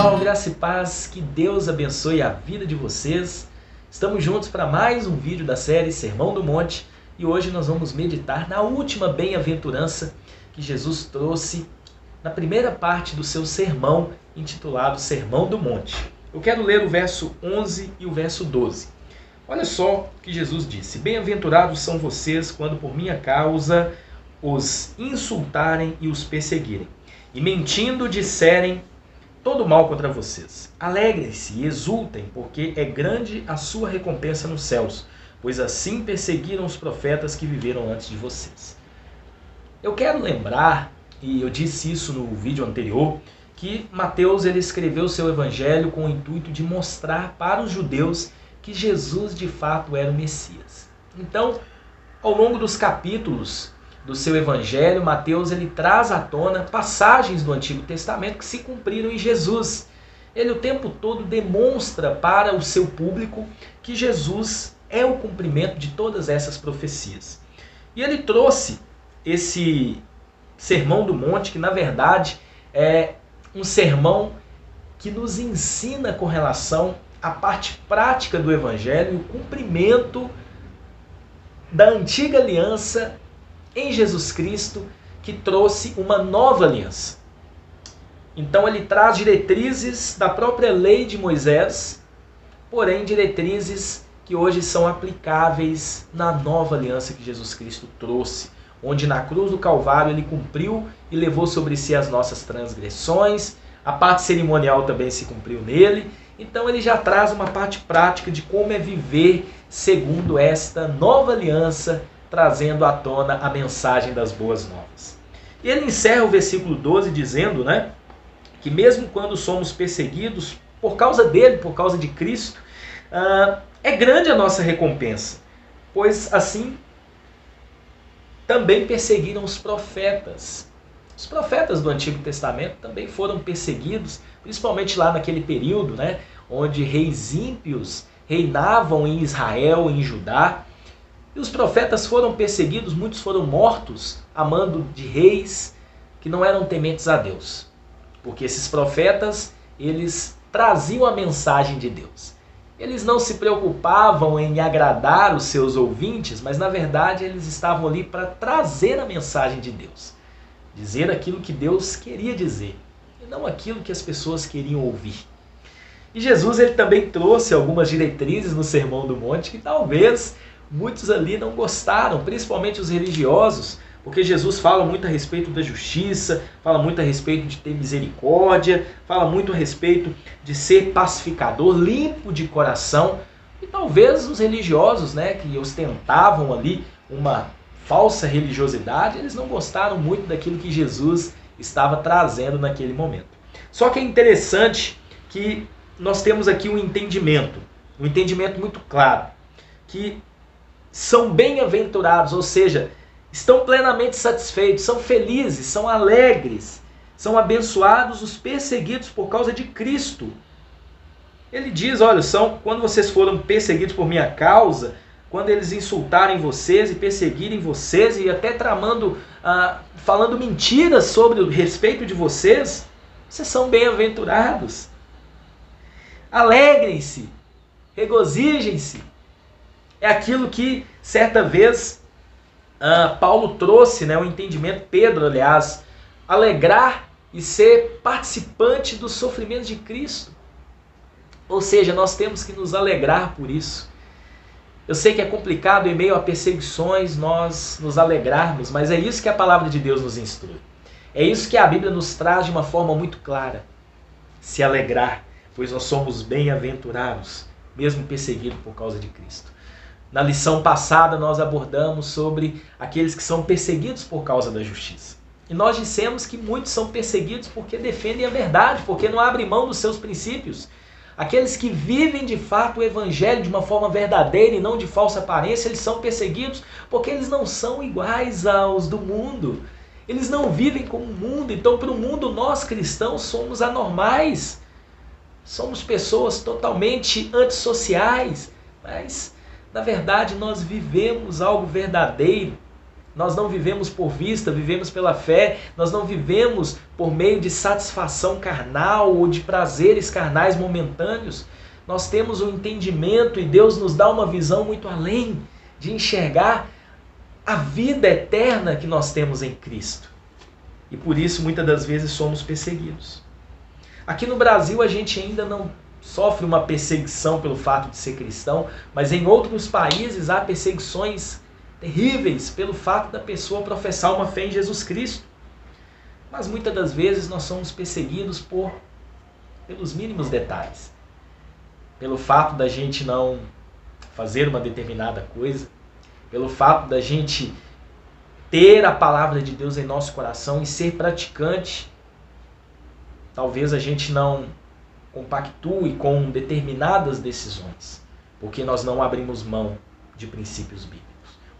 pessoal, graça e paz, que Deus abençoe a vida de vocês. Estamos juntos para mais um vídeo da série Sermão do Monte e hoje nós vamos meditar na última bem-aventurança que Jesus trouxe na primeira parte do seu sermão intitulado Sermão do Monte. Eu quero ler o verso 11 e o verso 12. Olha só o que Jesus disse: Bem-aventurados são vocês quando por minha causa os insultarem e os perseguirem, e mentindo disserem todo mal contra vocês. Alegrem-se e exultem, porque é grande a sua recompensa nos céus, pois assim perseguiram os profetas que viveram antes de vocês. Eu quero lembrar, e eu disse isso no vídeo anterior, que Mateus ele escreveu o seu evangelho com o intuito de mostrar para os judeus que Jesus de fato era o Messias. Então, ao longo dos capítulos do seu evangelho, Mateus ele traz à tona passagens do Antigo Testamento que se cumpriram em Jesus. Ele o tempo todo demonstra para o seu público que Jesus é o cumprimento de todas essas profecias. E ele trouxe esse Sermão do Monte, que na verdade é um sermão que nos ensina com relação à parte prática do evangelho e o cumprimento da antiga aliança em Jesus Cristo, que trouxe uma nova aliança. Então ele traz diretrizes da própria lei de Moisés, porém diretrizes que hoje são aplicáveis na nova aliança que Jesus Cristo trouxe, onde na cruz do Calvário ele cumpriu e levou sobre si as nossas transgressões, a parte cerimonial também se cumpriu nele, então ele já traz uma parte prática de como é viver segundo esta nova aliança, trazendo à tona a mensagem das boas novas. E ele encerra o versículo 12 dizendo, que mesmo quando somos perseguidos por causa dele, por causa de Cristo, é grande a nossa recompensa, pois assim também perseguiram os profetas. Os profetas do Antigo Testamento também foram perseguidos, principalmente lá naquele período, onde reis ímpios reinavam em Israel, em Judá. E os profetas foram perseguidos, muitos foram mortos a mando de reis que não eram tementes a Deus. Porque esses profetas, eles traziam a mensagem de Deus. Eles não se preocupavam em agradar os seus ouvintes, mas na verdade eles estavam ali para trazer a mensagem de Deus. Dizer aquilo que Deus queria dizer, e não aquilo que as pessoas queriam ouvir. E Jesus ele também trouxe algumas diretrizes no Sermão do Monte que talvez muitos ali não gostaram, principalmente os religiosos, porque Jesus fala muito a respeito da justiça, fala muito a respeito de ter misericórdia, fala muito a respeito de ser pacificador, limpo de coração. E talvez os religiosos, que ostentavam ali uma falsa religiosidade, eles não gostaram muito daquilo que Jesus estava trazendo naquele momento. Só que é interessante que nós temos aqui um entendimento muito claro, que são bem-aventurados, ou seja, estão plenamente satisfeitos, são felizes, são alegres, são abençoados os perseguidos por causa de Cristo. Ele diz, olha, quando vocês foram perseguidos por minha causa, quando eles insultarem vocês e perseguirem vocês e até falando mentiras sobre o respeito de vocês, vocês são bem-aventurados. Alegrem-se, regozijem-se. É aquilo que, certa vez, Paulo trouxe, o entendimento, Pedro, aliás, alegrar e ser participante dos sofrimentos de Cristo. Ou seja, nós temos que nos alegrar por isso. Eu sei que é complicado em meio a perseguições nós nos alegrarmos, mas é isso que a palavra de Deus nos instrui. É isso que a Bíblia nos traz de uma forma muito clara. Se alegrar, pois nós somos bem-aventurados, mesmo perseguidos por causa de Cristo. Na lição passada nós abordamos sobre aqueles que são perseguidos por causa da justiça. E nós dissemos que muitos são perseguidos porque defendem a verdade, porque não abrem mão dos seus princípios. Aqueles que vivem de fato o evangelho de uma forma verdadeira e não de falsa aparência, eles são perseguidos porque eles não são iguais aos do mundo. Eles não vivem como o mundo. Então, para o mundo, nós cristãos somos anormais. Somos pessoas totalmente antissociais. Mas, na verdade, nós vivemos algo verdadeiro. Nós não vivemos por vista, vivemos pela fé. Nós não vivemos por meio de satisfação carnal ou de prazeres carnais momentâneos. Nós temos um entendimento e Deus nos dá uma visão muito além de enxergar a vida eterna que nós temos em Cristo. E por isso, muitas das vezes, somos perseguidos. Aqui no Brasil, a gente ainda não sofre uma perseguição pelo fato de ser cristão, mas em outros países há perseguições terríveis pelo fato da pessoa professar uma fé em Jesus Cristo. Mas muitas das vezes nós somos perseguidos pelos mínimos detalhes. Pelo fato da gente não fazer uma determinada coisa, pelo fato da gente ter a palavra de Deus em nosso coração e ser praticante. Talvez a gente não compactue com determinadas decisões, porque nós não abrimos mão de princípios bíblicos.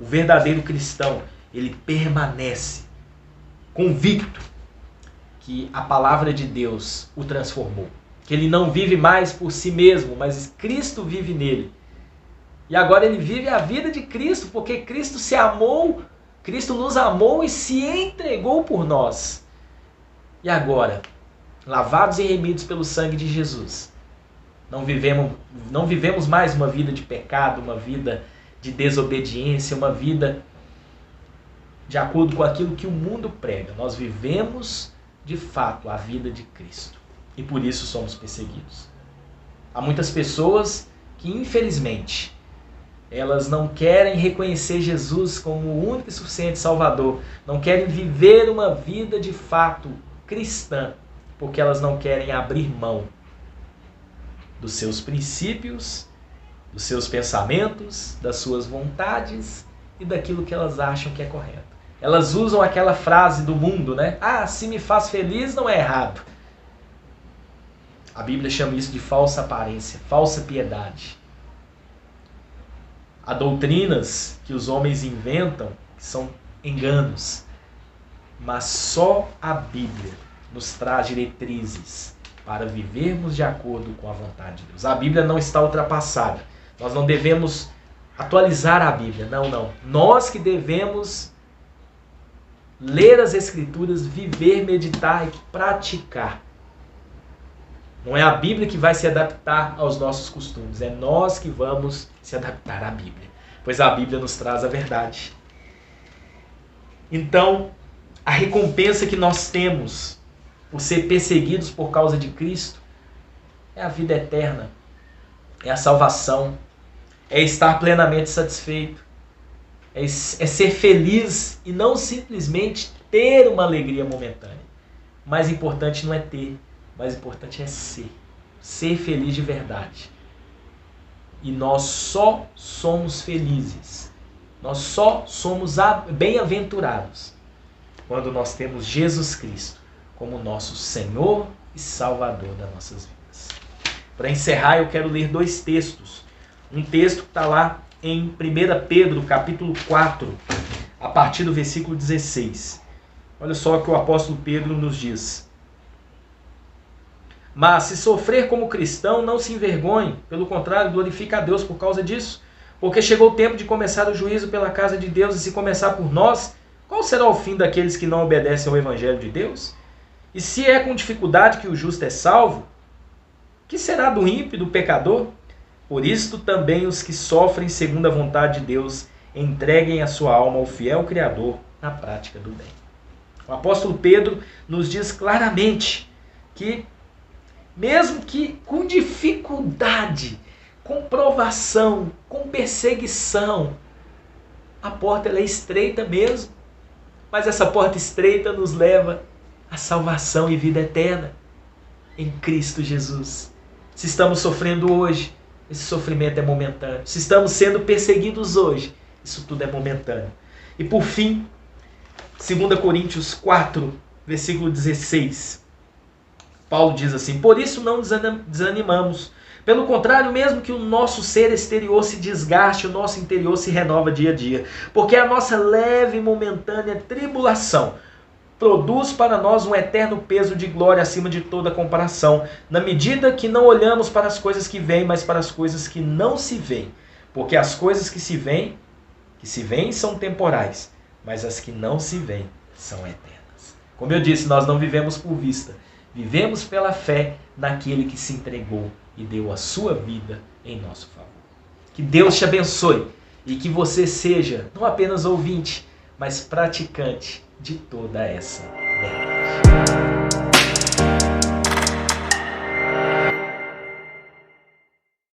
O verdadeiro cristão, ele permanece convicto que a palavra de Deus o transformou, que ele não vive mais por si mesmo, mas Cristo vive nele. E agora ele vive a vida de Cristo, porque Cristo nos amou e se entregou por nós. E agora, lavados e remidos pelo sangue de Jesus, não vivemos mais uma vida de pecado, uma vida de desobediência, uma vida de acordo com aquilo que o mundo prega. Nós vivemos, de fato, a vida de Cristo. E por isso somos perseguidos. Há muitas pessoas que, infelizmente, elas não querem reconhecer Jesus como o único e suficiente Salvador. Não querem viver uma vida de fato cristã, porque elas não querem abrir mão dos seus princípios, dos seus pensamentos, das suas vontades e daquilo que elas acham que é correto. Elas usam aquela frase do mundo, né? Ah, se me faz feliz não é errado. A Bíblia chama isso de falsa aparência, falsa piedade. Há doutrinas que os homens inventam que são enganos, mas só a Bíblia nos traz diretrizes para vivermos de acordo com a vontade de Deus. A Bíblia não está ultrapassada. Nós não devemos atualizar a Bíblia. Não. Nós que devemos ler as Escrituras, viver, meditar e praticar. Não é a Bíblia que vai se adaptar aos nossos costumes. É nós que vamos se adaptar à Bíblia. Pois a Bíblia nos traz a verdade. Então, a recompensa que nós temos por ser perseguidos por causa de Cristo é a vida eterna, é a salvação, é estar plenamente satisfeito, é ser feliz e não simplesmente ter uma alegria momentânea. O mais importante não é ter, o mais importante é ser feliz de verdade. E nós só somos felizes, nós só somos bem-aventurados quando nós temos Jesus Cristo como nosso Senhor e Salvador das nossas vidas. Para encerrar, eu quero ler 2 textos. Um texto que está lá em 1 Pedro, capítulo 4, a partir do versículo 16. Olha só o que o apóstolo Pedro nos diz. Mas se sofrer como cristão, não se envergonhe, pelo contrário, glorifique a Deus por causa disso, porque chegou o tempo de começar o juízo pela casa de Deus, e se começar por nós, qual será o fim daqueles que não obedecem ao Evangelho de Deus? E se é com dificuldade que o justo é salvo, que será do ímpio e do pecador? Por isto também os que sofrem segundo a vontade de Deus entreguem a sua alma ao fiel Criador na prática do bem. O apóstolo Pedro nos diz claramente que, mesmo que com dificuldade, com provação, com perseguição, a porta ela é estreita mesmo, mas essa porta estreita nos leva à salvação e vida eterna em Cristo Jesus. Se estamos sofrendo hoje, esse sofrimento é momentâneo. Se estamos sendo perseguidos hoje, isso tudo é momentâneo. E por fim, 2 Coríntios 4, versículo 16. Paulo diz assim: por isso não desanimamos. Pelo contrário, mesmo que o nosso ser exterior se desgaste, o nosso interior se renova dia a dia. Porque a nossa leve e momentânea tribulação produz para nós um eterno peso de glória acima de toda comparação, na medida que não olhamos para as coisas que vêm, mas para as coisas que não se veem. Porque as coisas que se veem são temporais, mas as que não se veem são eternas. Como eu disse, nós não vivemos por vista, vivemos pela fé naquele que se entregou e deu a sua vida em nosso favor. Que Deus te abençoe e que você seja não apenas ouvinte, mas praticante de toda essa verdade.